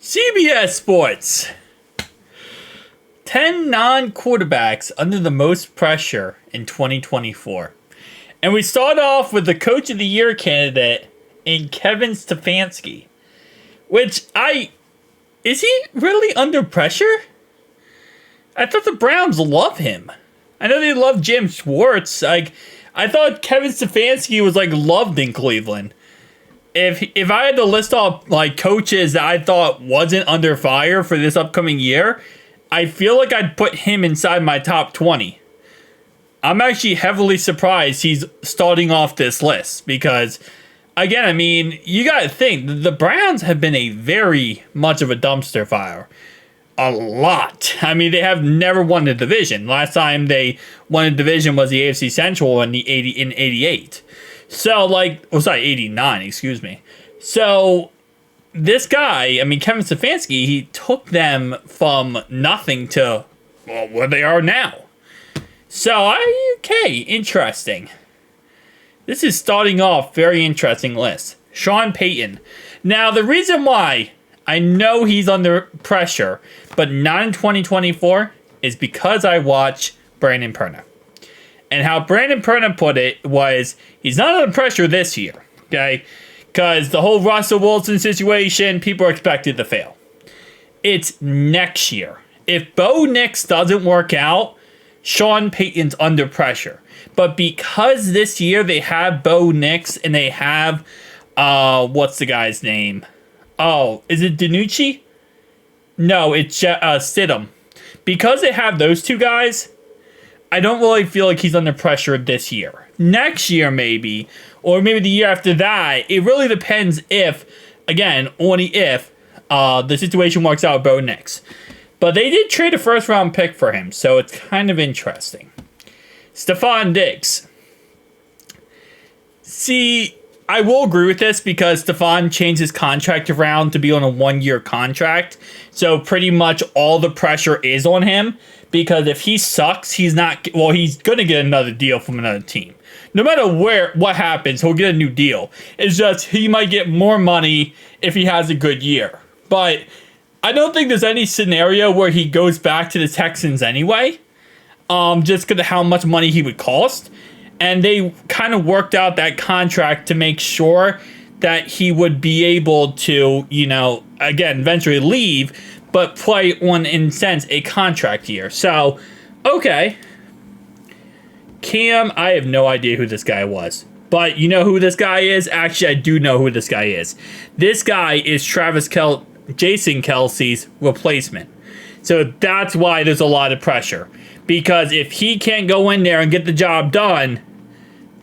CBS Sports. 10 non-quarterbacks under the most pressure in 2024. And we start off with the Coach of the Year candidate in Kevin Stefanski. Is he really under pressure? I thought the Browns love him. I know they love Jim Schwartz. I thought Kevin Stefanski was loved in Cleveland. If I had to list off coaches that I thought wasn't under fire for this upcoming year, I feel like I'd put him inside my top 20. I'm actually heavily surprised he's starting off this list because, again, you got to think, the Browns have been a very much of a dumpster fire. A lot. They have never won the division. Last time they won a division was the AFC Central in 88. So, 89, excuse me. So, this guy, Kevin Stefanski, he took them from nothing to, where they are now. So, okay, interesting. This is starting off very interesting list. Sean Payton. Now, the reason why I know he's under pressure, but not in 2024, is because I watch Brandon Perna. And how Brandon Perna put it was, he's not under pressure this year, okay? Because the whole Russell Wilson situation, people are expected to fail. It's next year. If Bo Nix doesn't work out, Sean Payton's under pressure. But because this year they have Bo Nix and they have, what's the guy's name? Oh, is it DiNucci? No, it's Stidham. Because they have those two guys, I don't really feel like he's under pressure this year. Next year, maybe. Or maybe the year after that. It really depends if, again, only if, the situation works out with Bo Nix. But they did trade a first-round pick for him, so it's kind of interesting. Stephon Diggs. See, I will agree with this because Stephon changed his contract around to be on a one-year contract. So pretty much all the pressure is on him. Because if he sucks, he's going to get another deal from another team. No matter what happens, he'll get a new deal. It's just he might get more money if he has a good year. But I don't think there's any scenario where he goes back to the Texans anyway. Just because of how much money he would cost. And they kind of worked out that contract to make sure that he would be able to, again, eventually leave, but play on, in a sense, a contract year. So, okay. Cam, I have no idea who this guy was. But you know who this guy is? Actually, I do know who this guy is. This guy is Jason Kelce's replacement. So that's why there's a lot of pressure. Because if he can't go in there and get the job done,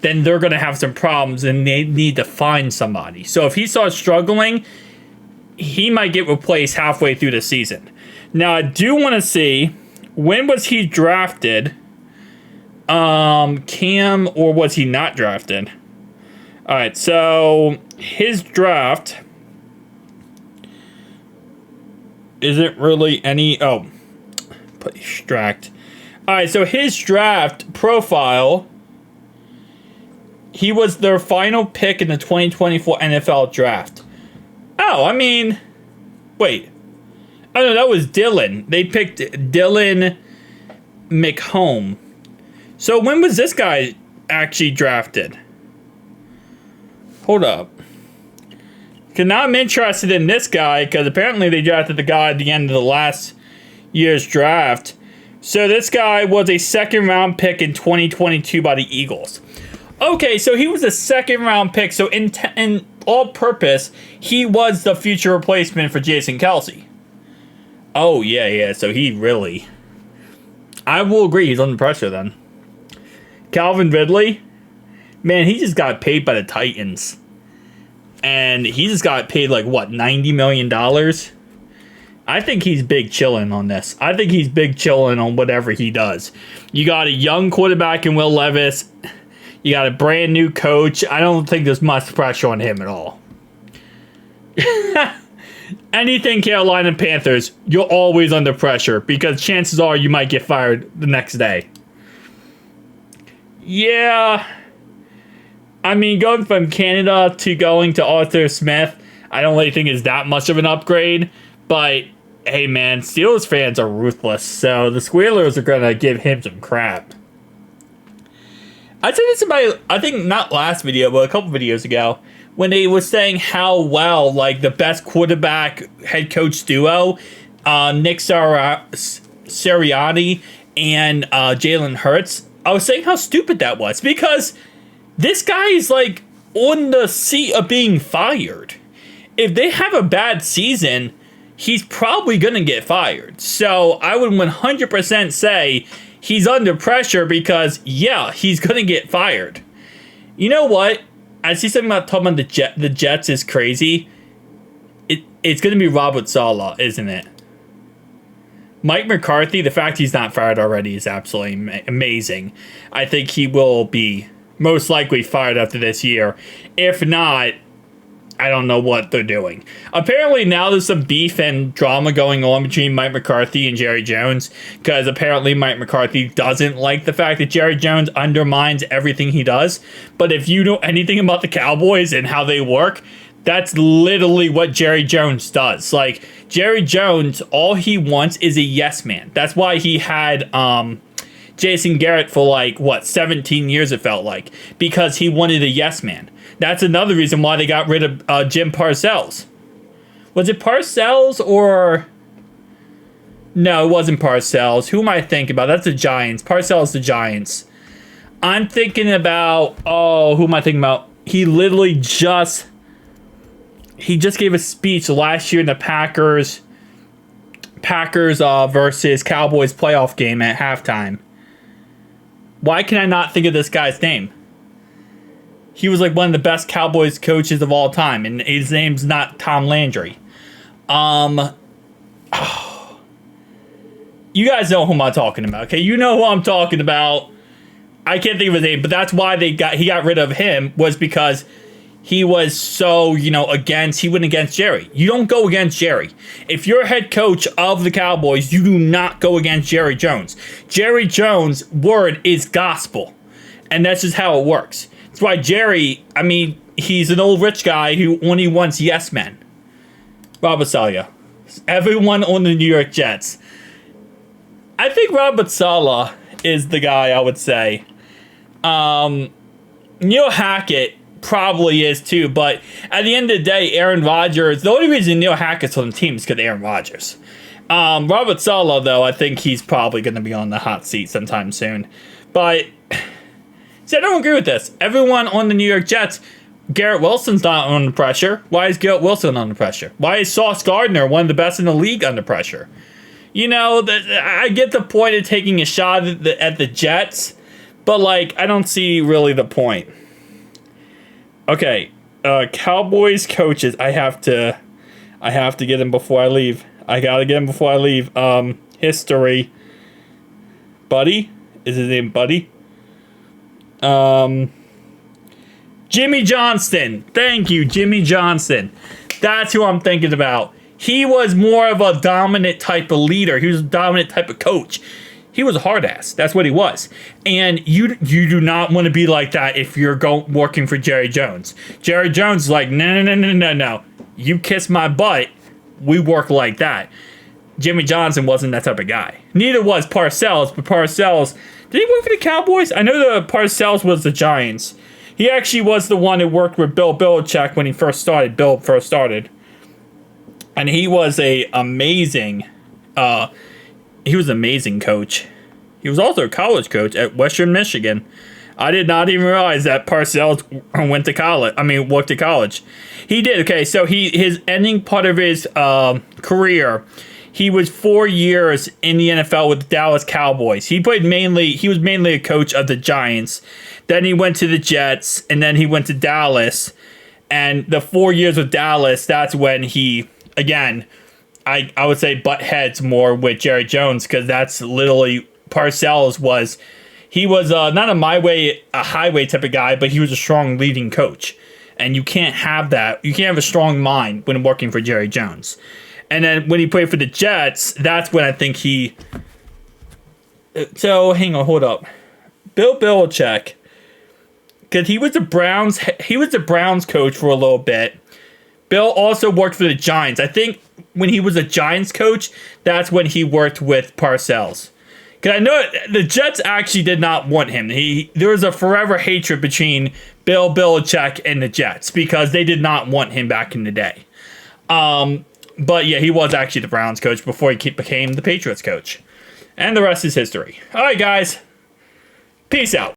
then they're going to have some problems and they need to find somebody. So if he starts struggling, he might get replaced halfway through the season. Now, I do want to see, when was he drafted? Cam, or was he not drafted? All right, so his draft isn't really any... Oh, put extract. All right, so his draft profile, he was their final pick in the 2024 NFL draft. Oh, wait. Oh, no, that was Dylan. They picked Dylan McHome. So when was this guy actually drafted? Hold up. Because now I'm interested in this guy, because apparently they drafted the guy at the end of the last year's draft. So this guy was a second-round pick in 2022 by the Eagles. Okay, so he was a second-round pick. So in all purpose, he was the future replacement for Jason Kelce. Oh, yeah. So he really... I will agree, he's under pressure then. Calvin Ridley, man, he just got paid by the Titans. And he just got paid $90 million? I think he's big chilling on this. I think he's big chilling on whatever he does. You got a young quarterback in Will Levis. You got a brand new coach. I don't think there's much pressure on him at all. Anything Carolina Panthers, you're always under pressure because chances are you might get fired the next day. Yeah. Going from Canada to going to Arthur Smith, I don't really think is that much of an upgrade. But hey, man, Steelers fans are ruthless, so the Squealers are gonna give him some crap. I said this in my, I think not last video, but a couple videos ago, when they was saying how well, like, the best quarterback head coach duo, Nick Sirianni and Jalen Hurts, I was saying how stupid that was, because this guy is, like, on the seat of being fired. If they have a bad season, he's probably going to get fired. So I would 100% say he's under pressure because, yeah, he's going to get fired. You know what? I see something about talking about the Jets is crazy. It's going to be Robert Saleh, isn't it? Mike McCarthy, the fact he's not fired already is absolutely amazing. I think he will be most likely fired after this year. If not, I don't know what they're doing. Apparently now there's some beef and drama going on between Mike McCarthy and Jerry Jones, because apparently Mike McCarthy doesn't like the fact that Jerry Jones undermines everything he does. But if you know anything about the Cowboys and how they work, that's literally what Jerry Jones does. Like, Jerry Jones, all he wants is a yes man. That's why he had Jason Garrett for, like, 17 years it felt like, because he wanted a yes man. That's another reason why they got rid of Jim Parcells. Was it Parcells or... No, it wasn't Parcells. Who am I thinking about? That's the Giants. Parcells the Giants. I'm thinking about... Oh, who am I thinking about? He literally just... He just gave a speech last year in the Packers versus Cowboys playoff game at halftime. Why can I not think of this guy's name? He was like one of the best Cowboys coaches of all time, and his name's not Tom Landry. You guys know who I'm talking about, okay? You know who I'm talking about. I can't think of his name, but that's why he got rid of him, was because he was so, he went against Jerry. You don't go against Jerry. If you're head coach of the Cowboys, you do not go against Jerry Jones. Jerry Jones' word is gospel, and that's just how it works. That's why Jerry, he's an old rich guy who only wants yes men. Robert Saleh. Everyone on the New York Jets. I think Robert Saleh is the guy, I would say. Neil Hackett probably is too, but at the end of the day, Aaron Rodgers, the only reason Neil Hackett's on the team is because of Aaron Rodgers. Robert Saleh, though, I think he's probably going to be on the hot seat sometime soon. But... See, I don't agree with this. Everyone on the New York Jets, Garrett Wilson's not under pressure. Why is Garrett Wilson under pressure? Why is Sauce Gardner, one of the best in the league, under pressure? I get the point of taking a shot at the Jets, but, I don't see really the point. Okay, Cowboys coaches, I have to get him before I leave. I gotta get him before I leave. History. Buddy? Is his name Buddy? Jimmy Johnston. Thank you, Jimmy Johnston. That's who I'm thinking about. He was more of a dominant type of leader. He was a dominant type of coach. He was a hard ass. That's what he was. And you do not want to be like that if you're working for Jerry Jones. Jerry Jones is like, no. You kiss my butt. We work like that. Jimmy Johnson wasn't that type of guy. Neither was Parcells, but Parcells... Did he work for the Cowboys? I know the Parcells was the Giants. He actually was the one who worked with Bill Belichick when he first started. Bill first started. And he was an amazing coach. He was also a college coach at Western Michigan. I did not even realize that Parcells worked to college. He did. Okay, so his ending part of his career, he was 4 years in the NFL with the Dallas Cowboys. He was mainly a coach of the Giants. Then he went to the Jets, and then he went to Dallas. And the 4 years with Dallas, that's when he, again, I would say butt heads more with Jerry Jones, because that's literally Parcells was. He was not a highway type of guy, but he was a strong leading coach. And you can't have that. You can't have a strong mind when working for Jerry Jones. And then when he played for the Jets, that's when I think he... So, hang on, hold up. Bill Belichick, because he was the Browns coach for a little bit Bill also worked for the Giants. I think when he was a Giants coach, that's when he worked with Parcells. Because I know the Jets actually did not want him. There was a forever hatred between Bill Belichick and the Jets because they did not want him back in the day. But yeah, he was actually the Browns coach before he became the Patriots coach. And the rest is history. All right, guys. Peace out.